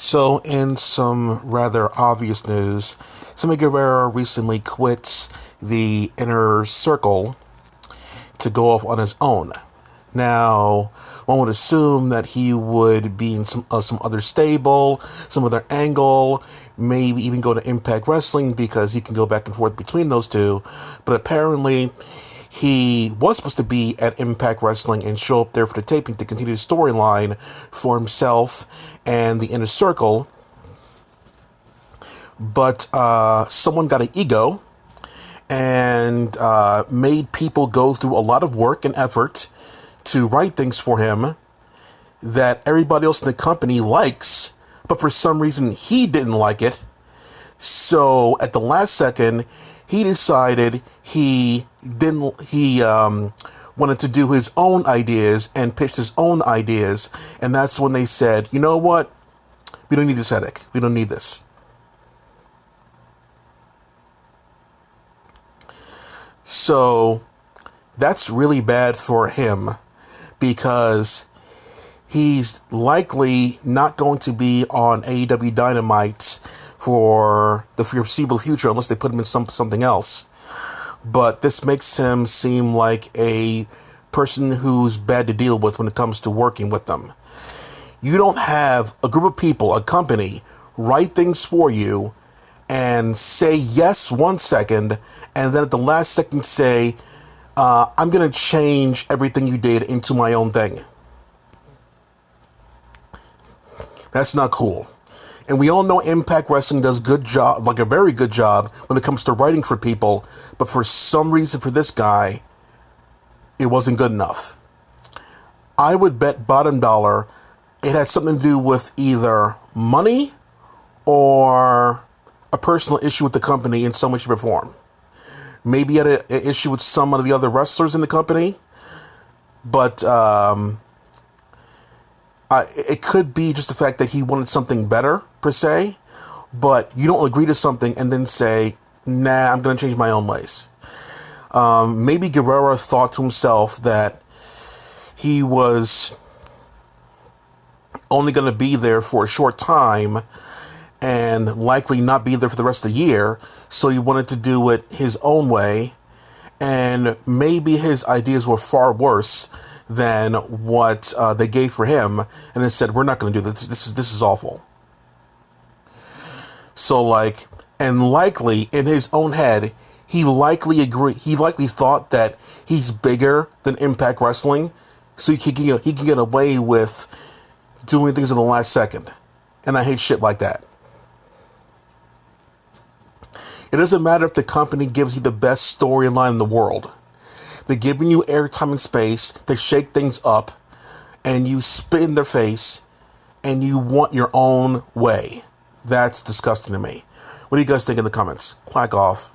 So, in some rather obvious news, Sammy Guevara recently quit the inner circle to go off on his own. Now, one would assume that he would be in some other stable, some other angle, maybe even go to Impact Wrestling because he can go back and forth between those two. But apparently, he was supposed to be at Impact Wrestling and show up there for the taping to continue the storyline for himself and the Inner Circle. But someone got an ego and made people go through a lot of work and effort to write things for him that everybody else in the company likes, but for some reason he didn't like it. So at the last second, he decided he wanted to do his own ideas and pitched his own ideas. And that's when they said, you know what? We don't need this headache. We don't need this. So that's really bad for him because he's likely not going to be on AEW Dynamite for the foreseeable future unless they put him in something else. But this makes him seem like a person who's bad to deal with when it comes to working with them. You don't have a group of people, a company, write things for you and say yes 1 second, and then at the last second say, I'm going to change everything you did into my own thing. That's not cool. And we all know Impact Wrestling does good job, like a very good job when it comes to writing for people. But for some reason for this guy, it wasn't good enough. I would bet bottom dollar it had something to do with either money or a personal issue with the company in some way, shape, or form. Maybe he had an issue with some of the other wrestlers in the company. But it could be just the fact that he wanted something better, per se. But you don't agree to something and then say, nah, I'm going to change my own ways. Maybe Guevara thought to himself that he was only going to be there for a short time and likely not be there for the rest of the year. So he wanted to do it his own way. And maybe his ideas were far worse than what they gave for him. And they said, we're not going to do this. This is awful. So and likely in his own head, he likely thought that he's bigger than Impact Wrestling. So he can get away with doing things in the last second. And I hate shit like that. It doesn't matter if the company gives you the best storyline in the world. They're giving you airtime and space to shake things up, and you spit in their face, and you want your own way. That's disgusting to me. What do you guys think in the comments? Clack off.